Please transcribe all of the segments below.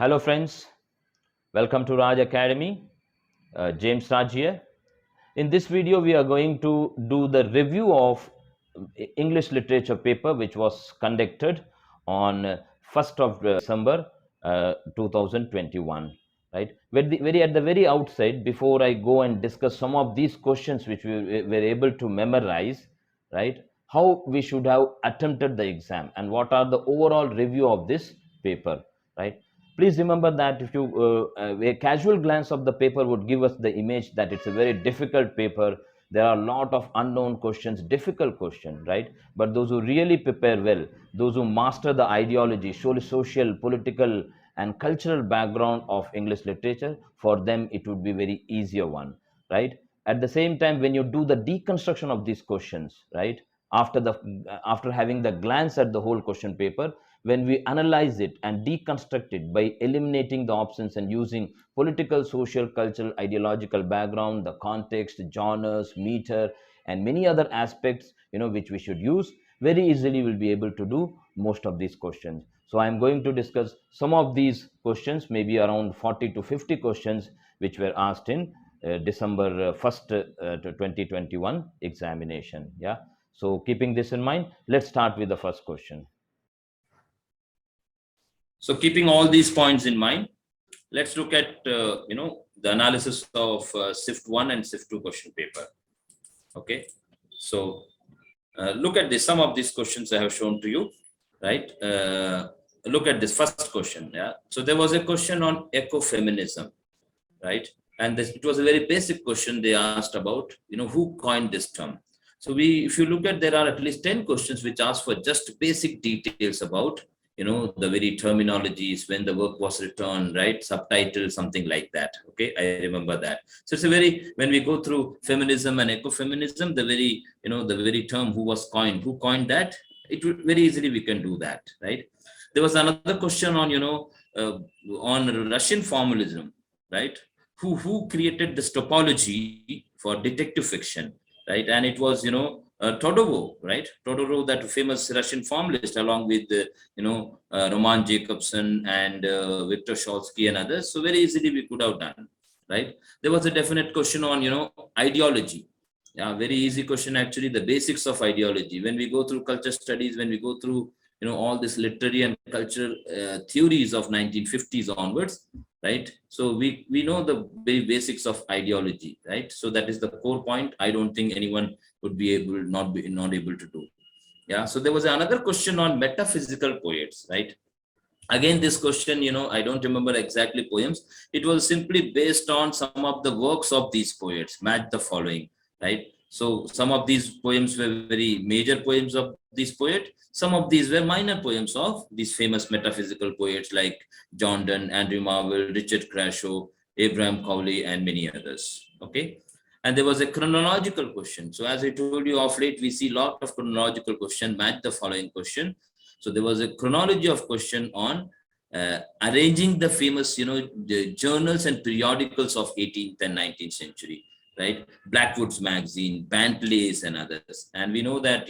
Hello friends, welcome to Raj Academy. James Raj here. In this video, we are going to do the review of English literature paper which was conducted on 1st of December 2021. Right? Very at the very outset, before I go and discuss some of these questions which we were able to memorize, right? How we should have attempted the exam and what are the overall review of this paper, right? Please remember that if you a casual glance of the paper would give us the image that it's a very difficult paper. There are a lot of unknown questions, difficult questions, right? But those who really prepare well, those who master the ideology, social, political, and cultural background of English literature, for them it would be very easier one, right? At the same time, when you do the deconstruction of these questions, right, after having the glance at the whole question paper, when we analyze it and deconstruct it by eliminating the options and using political, social, cultural, ideological background, the context, genres, meter, and many other aspects, which we should use, very easily we'll be able to do most of these questions. So I'm going to discuss some of these questions, maybe around 40 to 50 questions which were asked in December 1st, 2021 examination. Yeah. So keeping this in mind, let's start with the first question. So keeping all these points in mind, let's look at the analysis of SIFT 1 and SIFT 2 question paper. Okay, so look at this. Some of these questions I have shown to you, right? Look at this first question. Yeah, so there was a question on ecofeminism, right? And it was a very basic question they asked about, who coined this term. So if you look at, there are at least 10 questions which ask for just basic details about, the very terminologies, when the work was written, right? Subtitle, something like that. Okay, I remember that. So it's a very, when we go through feminism and ecofeminism, the very term who coined that, it would very easily we can do that, right? There was another question on, on Russian formalism, right? Who created this topology for detective fiction, right? And it was, Todorov, right? Todorov, that famous Russian formalist, along with, Roman Jakobson and Viktor Sholsky and others. So very easily we could have done, right? There was a definite question on, ideology. Yeah, very easy question, actually, the basics of ideology. When we go through culture studies, when we go through, all this literary and cultural theories of 1950s onwards, right? So we know the very basics of ideology, right? So that is the core point. I don't think anyone would be not able to do. Yeah. So there was another question on metaphysical poets, right? Again, this question, I don't remember exactly poems. It was simply based on some of the works of these poets, match the following, right? So some of these poems were very major poems of this poet. Some of these were minor poems of these famous metaphysical poets like John Donne, Andrew Marvell, Richard Crashaw, Abraham Cowley, and many others. Okay. And there was a chronological question. So as I told you, of late, we see a lot of chronological question, match the following question. So there was a chronology of question on arranging the famous, the journals and periodicals of 18th and 19th century, right? Blackwood's magazine, Bantlay's, and others. And we know that,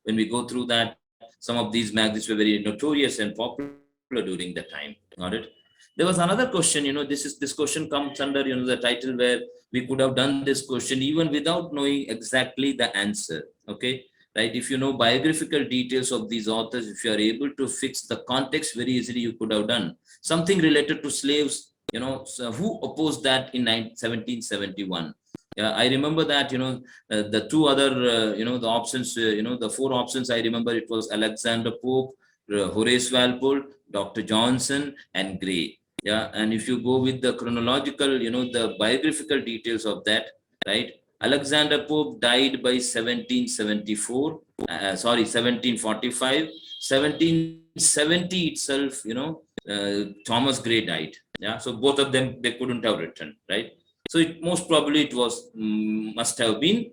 when we go through that, some of these magazines were very notorious and popular during the time. Got it? There was another question, this question comes under, the title where we could have done this question even without knowing exactly the answer. Okay. Right? If you know biographical details of these authors, if you are able to fix the context very easily, you could have done something related to slaves, so who opposed that in 1771. Yeah, I remember that, the two other, the options, the four options I remember, it was Alexander Pope, Horace Walpole, Dr. Johnson, and Gray. Yeah, and if you go with the chronological, the biographical details of that, right? Alexander Pope died by 1774, 1745, 1770 itself, Thomas Gray died. Yeah, so both of them, they couldn't have written, right? So most probably it was, must have been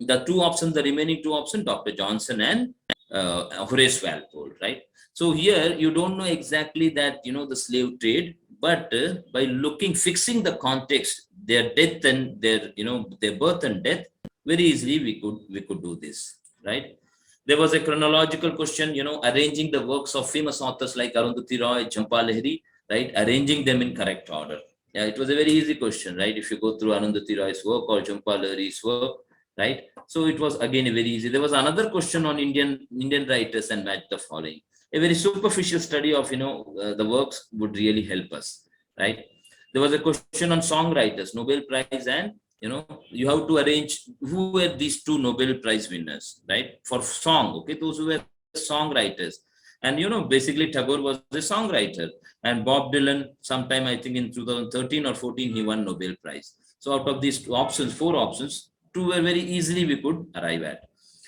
the two options, the remaining two options, Dr. Johnson and Horace Walpole, right? So here you don't know exactly that, the slave trade, but by fixing the context, their death and their birth and death, very easily we could do this, right? There was a chronological question, arranging the works of famous authors like Arundhati Roy, Jhampa Lahiri. right? Arranging them in correct order. Yeah, it was a very easy question, right? If you go through Arundhati Roy's work or Jhumpa Lahiri's work, right? So it was again a very easy. There was another question on Indian writers and match the following. A very superficial study of the works would really help us, right? There was a question on songwriters, Nobel Prize, and you have to arrange who were these two Nobel Prize winners, right? For song, okay, those who were songwriters. And basically Tagore was a songwriter, and Bob Dylan, sometime I think in 2013 or 14, he won Nobel Prize. So out of these four options, two were very easily we could arrive at.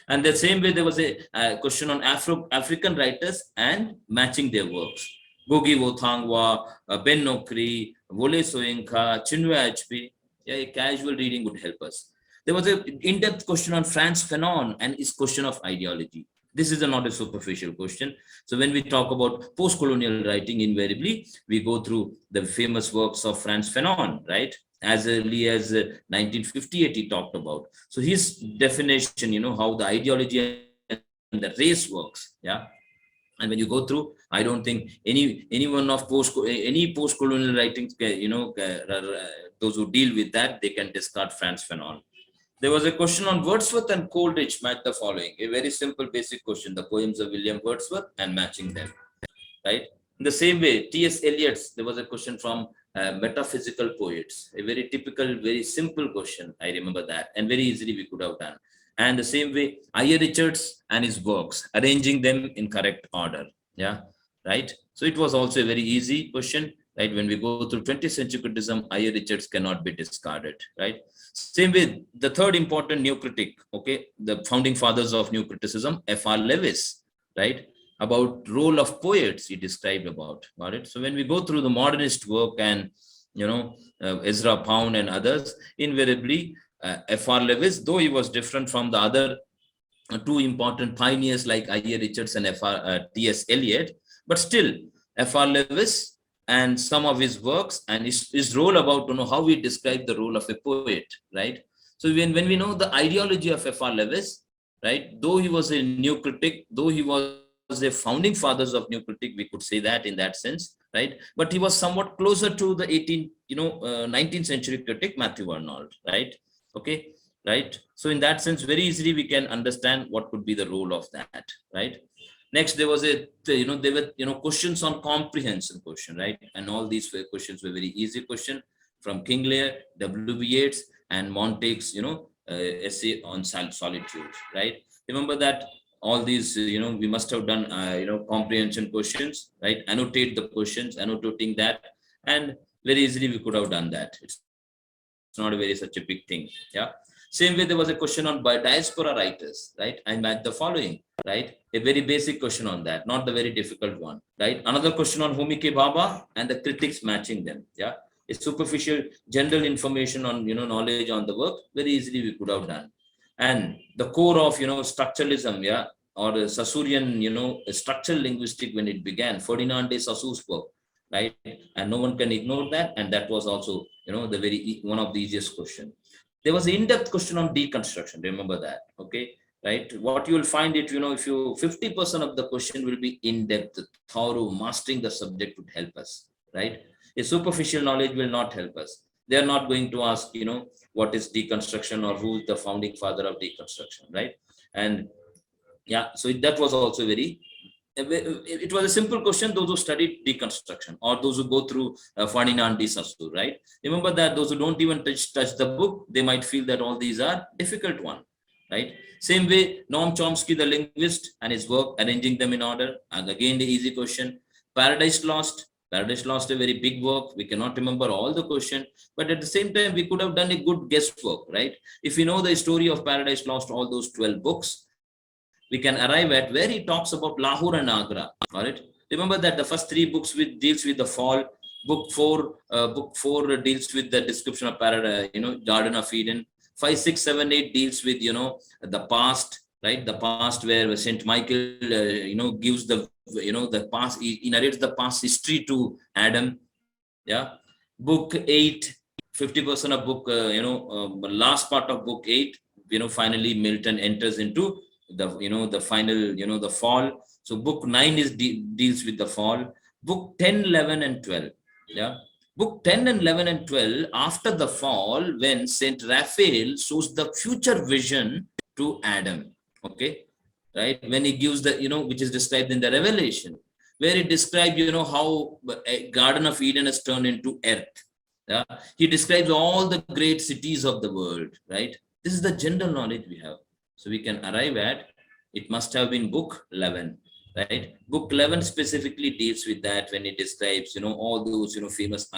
And the same way, there was a question on African writers and matching their works. Ngugi wa Thiong'o, Ben Okri, Wole Soyinka, Chinua Achebe. Yeah, a casual reading would help us. There was an in-depth question on Frantz Fanon and his question of ideology. This is not a superficial question. So when we talk about post-colonial writing, invariably, we go through the famous works of Frantz Fanon, right? As early as 1958, he talked about. So his definition, how the ideology and the race works, yeah. And when you go through, I don't think anyone of any post-colonial writings, those who deal with that, they can discard Frantz Fanon. There was a question on Wordsworth and Coleridge, match the following. A very simple, basic question: the poems of William Wordsworth and matching them, right? In the same way, T.S. Eliot's, there was a question from metaphysical poets, a very typical, very simple question. I remember that, and very easily we could have done. And the same way, I.A. Richards and his works, arranging them in correct order. Yeah, right. So it was also a very easy question, right? When we go through 20th century criticism, I.A. Richards cannot be discarded, right? Same way, the third important new critic, okay, the founding fathers of new criticism, F.R. Lewis, right? About role of poets, he described about it. So when we go through the modernist work and Ezra Pound and others, invariably F.R. Lewis, though he was different from the other two important pioneers like I.A. Richards and T.S. Eliot, but still F.R. Lewis and some of his works and his role about how we describe the role of a poet, right? So when we know the ideology of F.R. Lewis, right, though he was a new critic, though he was the founding fathers of new critic, we could say that in that sense, right? But he was somewhat closer to the 19th century critic Matthew Arnold, right? Okay, right. So in that sense, very easily we can understand what could be the role of that, right? Next, there was there were questions on comprehension question, right? And all these questions were very easy question from King Lear, W.B. Yeats, and Montague's essay on solitude, right? Remember that all these we must have done comprehension questions, right? Annotate the questions, annotating that, and very easily we could have done that. It's not a very such a big thing. Yeah. Same way, there was a question on diaspora writers, right? I matched the following, right? A very basic question on that, not the very difficult one, right? Another question on Homi K. Bhabha and the critics matching them. Yeah. A superficial general information on knowledge on the work, very easily we could have done. And the core of structuralism, yeah, or Sassurian structural linguistic when it began, Ferdinand de Saussure's work, right? And no one can ignore that. And that was also the very one of the easiest question. There was an in-depth question on deconstruction. Remember that, okay? Right? What you will find it, if you 50% of the question will be in-depth, thorough, mastering the subject would help us, right? A superficial knowledge will not help us. They are not going to ask, what is deconstruction or who is the founding father of deconstruction, right? And yeah, so that was also it was a simple question, those who studied deconstruction or those who go through Ferdinand de Saussure, right? Remember that those who don't even touch the book, they might feel that all these are difficult one, right? Same way, Noam Chomsky, the linguist, and his work, arranging them in order. And again, the easy question. Paradise Lost, a very big work. We cannot remember all the question, but at the same time, we could have done a good guesswork, right? If you know the story of Paradise Lost, all those 12 books, we can arrive at where he talks about Lahore and Agra. All right. Remember that the first 3 books deals with the fall. Book 4 deals with the description of paradise, Garden of Eden. 5, 6, 7, 8 deals with the past, right? The past where Saint Michael gives the the past. He narrates the past history to Adam. Yeah. Book 8, 50% of book last part of book 8. Finally Milton enters into the final the fall. So book 9 deals with the fall. book 10, 11, and 12. Yeah. Book 10 and 11 and 12, after the fall, when Saint Raphael shows the future vision to Adam. Okay. Right. When he gives the, which is described in the Revelation, where he describes, how a Garden of Eden is turned into earth. Yeah. He describes all the great cities of the world. Right. This is the general knowledge we have. So we can arrive at, it must have been book 11. Right. Book 11 specifically deals with that when it describes, all those, famous,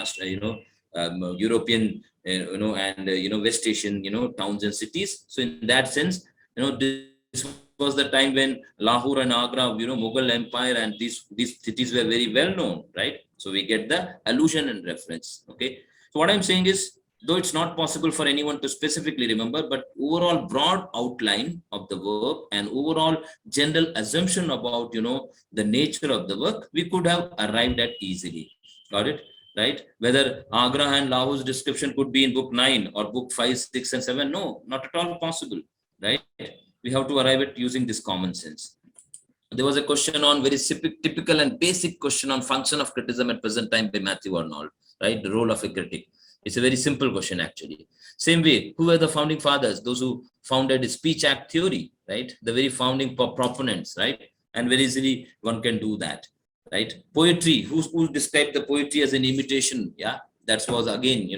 European, and, West Asian, towns and cities. So in that sense, this was the time when Lahore and Agra, Mughal Empire, and these cities were very well known, right? So we get the allusion and reference. Okay. So what I'm saying is, though it's not possible for anyone to specifically remember, but overall broad outline of the work and overall general assumption about, the nature of the work, we could have arrived at easily. Got it? Right? Whether Agra and Lahore's description could be in book 9 or book 5, 6, and 7. No, not at all possible. Right? We have to arrive at using this common sense. There was a question on very typical and basic question on function of criticism at present time by Matthew Arnold, right? The role of a critic. It's a very simple question, actually. Same way, who were the founding fathers? Those who founded speech act theory, right? The very founding proponents, right? And very easily one can do that, right? Poetry, who described the poetry as an imitation? Yeah, that was again,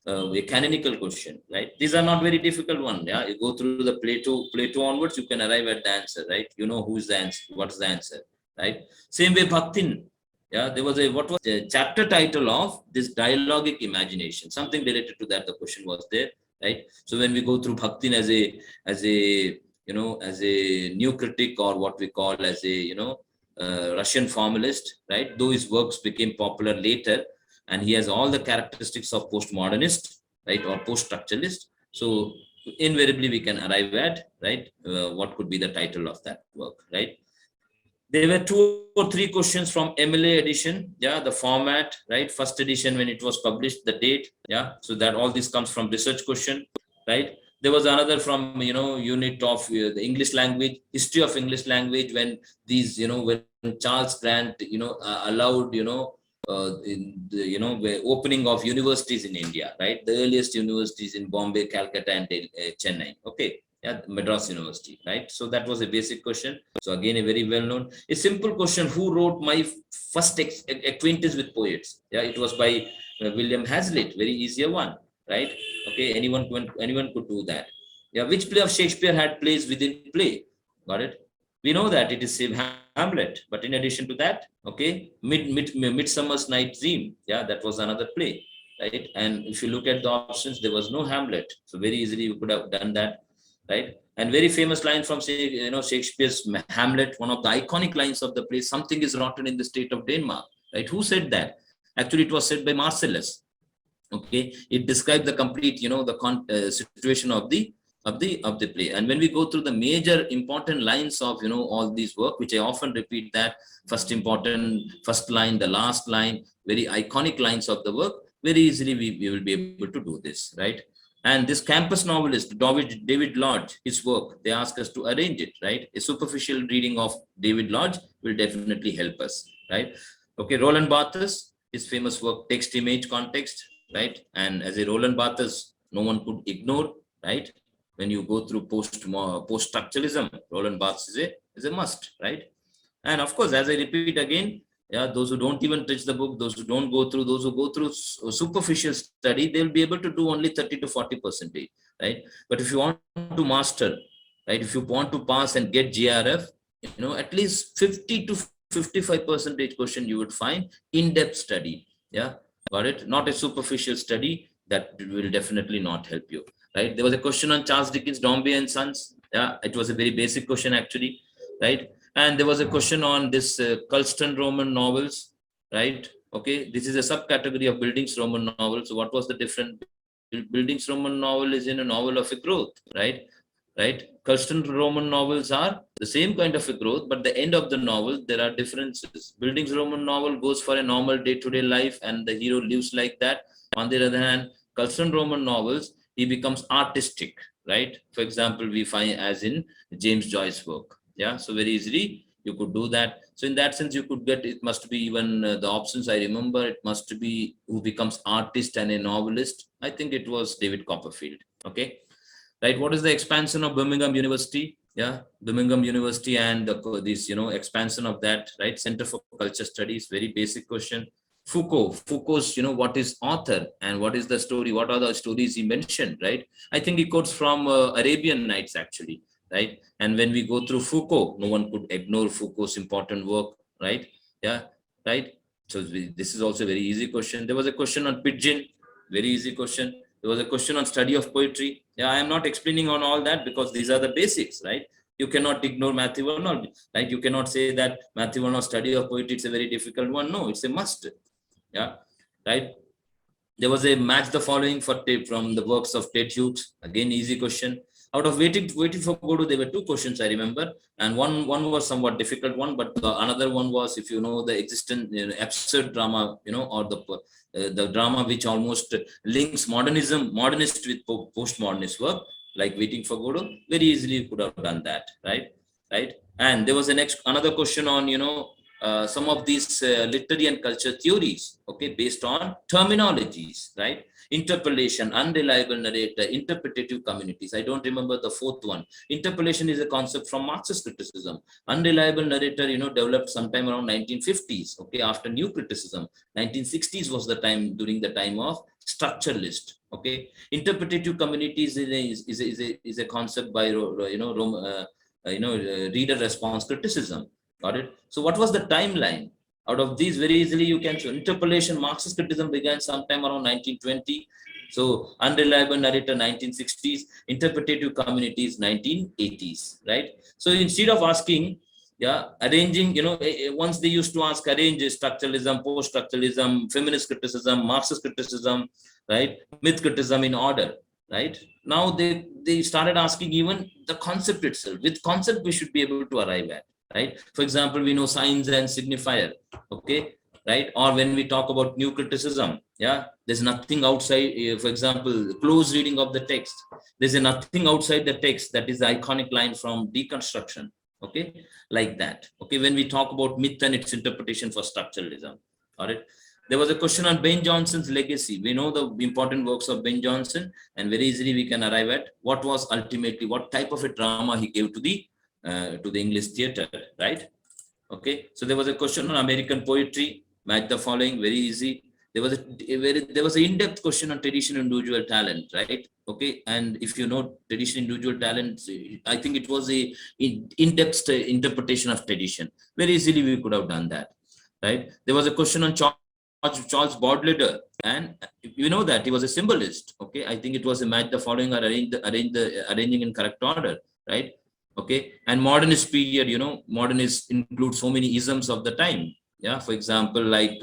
a canonical question, right? These are not very difficult one. Yeah, you go through the Plato onwards, you can arrive at the answer, right? You know who's the answer, what's the answer, right? Same way, Bhaktin. Yeah, there was what was the chapter title of this dialogic imagination? Something related to that. The question was there, right? So when we go through Bhaktin as a new critic, or what we call as a Russian formalist, right? Though his works became popular later, and he has all the characteristics of postmodernist, right, or post-structuralist. So invariably we can arrive at, right, what could be the title of that work, right? There were 2 or 3 questions from MLA edition. Yeah, the format, right? First edition when it was published, the date. Yeah, so that all this comes from research question, right? There was another from unit of the English language, history of English language, when these when Charles Grant allowed in the opening of universities in India, right? The earliest universities in Bombay, Calcutta, and Chennai. Okay. Yeah, Madras University, right? So that was a basic question. So again, a very well-known, a simple question: who wrote my first acquaintance with poets? Yeah, it was by William Hazlitt. Very easier one, right? Okay, anyone could do that. Yeah, which play of Shakespeare had plays within play? Got it? We know that it is Hamlet, but in addition to that, okay, Midsummer's Night's Dream. Yeah, that was another play, right? And if you look at the options, there was no Hamlet, so very easily you could have done that. Right? And very famous line from Shakespeare's Hamlet, one of the iconic lines of the play: "Something is rotten in the state of Denmark." Right? Who said that? Actually, it was said by Marcellus. Okay, it described the complete, the situation of the play. And when we go through the major important lines of all these work, which I often repeat, that first line, the last line, very iconic lines of the work, very easily we will be able to do this, right? And this campus novelist, David Lodge, his work, they ask us to arrange it, right? A superficial reading of David Lodge will definitely help us, right? Okay, Roland Barthes, his famous work, Text, Image, Context, right? And as a Roland Barthes, no one could ignore, right? When you go through post-structuralism, Roland Barthes is a must, right? And of course, as I repeat again, yeah, those who don't even touch the book, those who go through superficial study, they'll be able to do only 30 to 40%, right? But if you want to master, right, if you want to pass and get GRF, at least 50 to 55% question you would find in-depth study. Yeah, got it? Not a superficial study that will definitely not help you, right? There was a question on Charles Dickens, Dombey and Sons. Yeah, it was a very basic question actually, right? And there was a question on this Culston Roman novels, right? Okay, this is a subcategory of Bildings Roman novels. So what was the difference? Bildings Roman novel is in a novel of a growth, right? Right? Culston Roman novels are the same kind of a growth, but the end of the novel, there are differences. Bildings Roman novel goes for a normal day-to-day life and the hero lives like that. On the other hand, Culston Roman novels, he becomes artistic, right? For example, we find as in James Joyce's work. Yeah, so very easily you could do that. So in that sense, you could get, it must be even the options I remember, it must be who becomes artist and a novelist. I think it was David Copperfield. Okay. Right. What is the expansion of Birmingham University? Yeah. Birmingham University and this, expansion of that, right? Center for Culture Studies, very basic question. Foucault's, what is author and what is the story? What are the stories he mentioned, right? I think he quotes from Arabian Nights actually, right? And when we go through Foucault, no one could ignore Foucault's important work, right? Yeah, right. So this is also a very easy question. There was a question on Pidgin, very easy question. There was a question on study of poetry. Yeah, I am not explaining on all that because these are the basics, right? You cannot ignore Matthew Arnold, right? You cannot say that Matthew Arnold study of poetry, it's a very difficult one. No, it's a must. Yeah, right. There was a match the following for from the works of Ted Hughes. Again, easy question. Out of waiting for Godot, there were two questions I remember, and one was somewhat difficult one, but another one was, if you know the existent absurd drama, or the drama which almost links modernist with postmodernist work, like Waiting for Godot. Very easily you could have done that, right. And there was another question on some of these literary and culture theories, okay, based on terminologies, right? Interpolation, unreliable narrator, interpretative communities. I don't remember the fourth one. Interpolation is a concept from Marxist criticism. Unreliable narrator, developed sometime around 1950s, okay, after new criticism. 1960s was the time, during the time of structuralist, okay. Interpretative communities is a concept by, reader response criticism. Got it? So what was the timeline? Out of these, very easily you can show interpolation, Marxist criticism began sometime around 1920. So unreliable narrator 1960s, interpretative communities 1980s, right? So instead of asking, arranging, once they used to ask arrange structuralism, post-structuralism, feminist criticism, Marxist criticism, right? Myth criticism in order, right? Now they started asking even the concept itself. With concept, we should be able to arrive at. Right. For example, we know signs and signifier. Okay. Right. Or when we talk about new criticism, there's nothing outside. For example, close reading of the text. There's nothing outside the text. That is the iconic line from Deconstruction. Okay. Like that. Okay. When we talk about myth and its interpretation for structuralism. All right. There was a question on Ben Jonson's legacy. We know the important works of Ben Jonson, and very easily we can arrive at what was ultimately, what type of a drama he gave to the English theater, right? Okay, so there was a question on American poetry. Match the following, very easy. There was an in-depth question on traditional individual talent, right? Okay, and if you know traditional individual talent, I think it was a in-depth interpretation of tradition. Very easily we could have done that, right? There was a question on Charles Baudelaire, and you know that he was a symbolist. Okay, I think it was a match the following or arranging in correct order, right? Okay, and modernist period, modernist includes so many isms of the time. Yeah, for example, like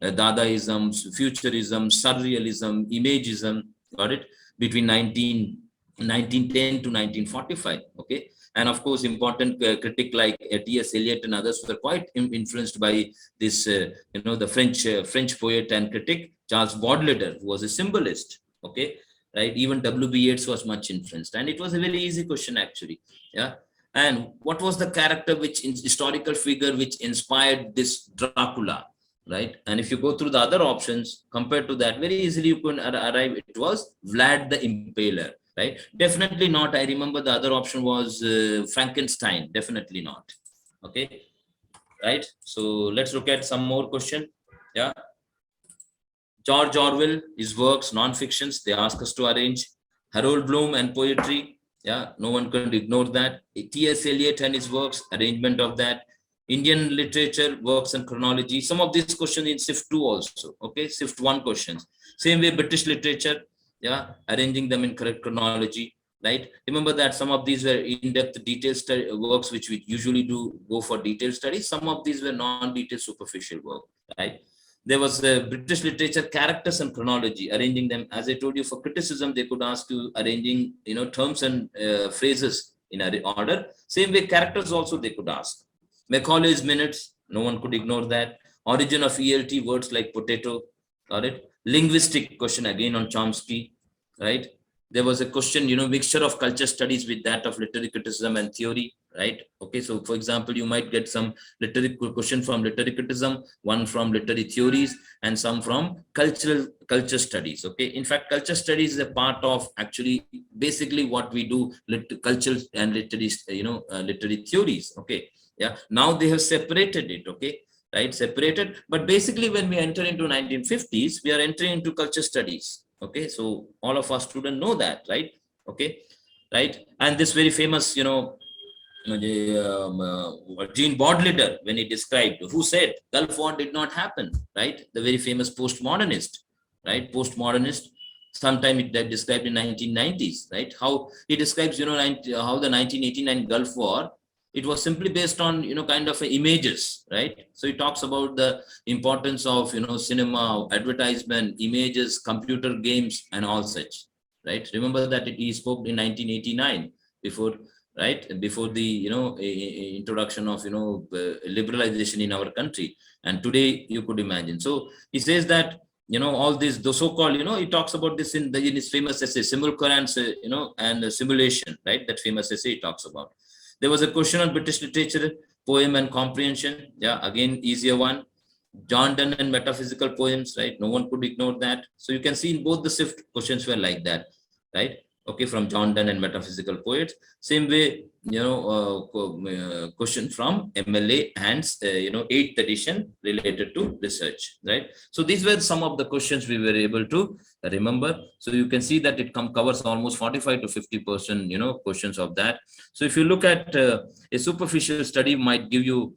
Dadaism, Futurism, Surrealism, Imagism, got it? Between 1910 to 1945. Okay, and of course, important critic like T.S. Eliot and others were quite influenced by this, the French poet and critic Charles Baudelaire, who was a symbolist. Okay, right? Even W.B. Yeats was much influenced, and it was a very easy question actually. Yeah. And what was the character historical figure which inspired this Dracula, right? And if you go through the other options compared to that, very easily you can arrive. It was Vlad the Impaler, right? Definitely not. I remember the other option was Frankenstein. Definitely not. Okay, right? So let's look at some more question. Yeah. George Orwell, his works, non-fictions, they ask us to arrange. Harold Bloom and poetry, no one can ignore that. T.S. Eliot and his works, arrangement of that. Indian literature, works and chronology. Some of these questions in SIFT 2 also, okay, SIFT 1 questions. Same way, British literature, arranging them in correct chronology, right? Remember that some of these were in-depth detailed works, which we usually do go for detailed studies. Some of these were non-detailed superficial work, right? There was British literature, characters and chronology, arranging them. As I told you, for criticism, they could ask you arranging, terms and phrases in order. Same way, characters also they could ask. Macaulay's Minutes, no one could ignore that. Origin of ELT, words like potato, got it? Linguistic question again on Chomsky, right? There was a question, mixture of culture studies with that of literary criticism and theory, right? Okay, so for example, you might get some literary question from literary criticism, one from literary theories, and some from culture studies. Okay, in fact, culture studies is a part of actually basically what we do, culture and literary, literary theories. Okay, yeah, now they have separated it. Okay, right, separated, but basically when we enter into 1950s, we are entering into culture studies. Okay, so all of our students know that, right? Okay, right, and this very famous, Jean Baudelaire, when he described, who said Gulf War did not happen, right? The very famous postmodernist, right? Postmodernist. Sometime it described in 1990s, right? How he describes, how the 1989 Gulf War, it was simply based on, kind of images, right? So he talks about the importance of, cinema, advertisement, images, computer games, and all such, right? Remember that he spoke in 1989 before, right, before the introduction of liberalization in our country, and today you could imagine. So he says that all this, the so-called, he talks about this in his famous essay simulacrance, and simulation, right? That famous essay he talks about. There was a question on British literature, poem and comprehension. Yeah, again, easier one. John Donne and metaphysical poems, right? No one could ignore that. So you can see in both the SIFT questions were like that, right? Okay, from John Donne and metaphysical poets. Same way, question from MLA and 8th edition related to research, right? So these were some of the questions we were able to remember. So you can see that it covers almost 45 to 50%, questions of that. So if you look at a superficial study might give you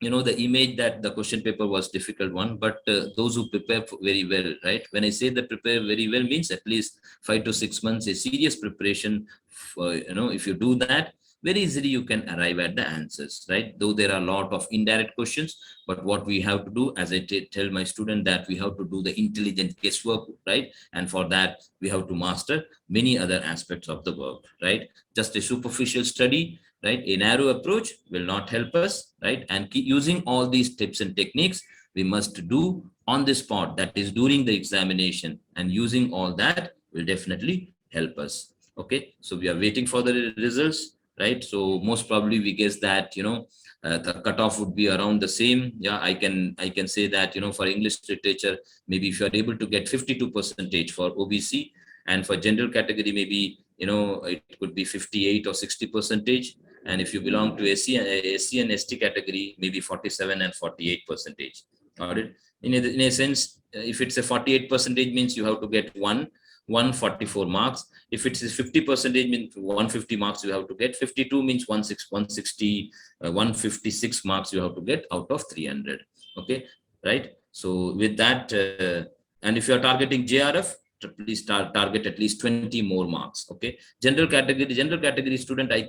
the image that the question paper was difficult one, but those who prepare very well, right? When I say that prepare very well means at least 5 to 6 months, a serious preparation for, if you do that, very easily you can arrive at the answers, right? Though there are a lot of indirect questions, but what we have to do, as I tell my student, that we have to do the intelligent guesswork, right? And for that we have to master many other aspects of the work, right? Just a superficial study, right, a narrow approach will not help us, right? And keep using all these tips and techniques we must do on the spot, that is during the examination, and using all that will definitely help us. Okay, so we are waiting for the results, right? So most probably we guess that the cutoff would be around the same. Yeah, I can say that for English literature, maybe if you are able to get 52% for OBC, and for general category maybe it could be 58 or 60%. And if you belong to SC and ST category, maybe 47 and 48%. All right. In a sense, if it's a 48% means you have to get 144 marks. If it's 50% means 150 marks you have to get. 52 means 160, 156 marks you have to get out of 300. Okay, right? So with that, and if you are targeting JRF, please target at least 20 more marks. Okay, general category student, I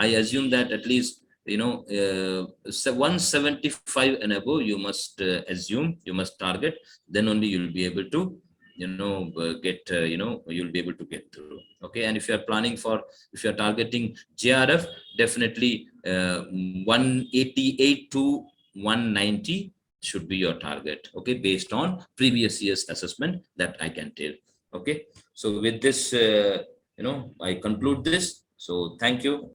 assume that at least 175 and above you must assume, you must target, then only you'll be able to you'll be able to get through. Okay, and if you are planning for, if you are targeting JRF, definitely 188 to 190 should be your target. Okay, based on previous year's assessment, that I can tell. Okay, so with this I conclude this. So thank you.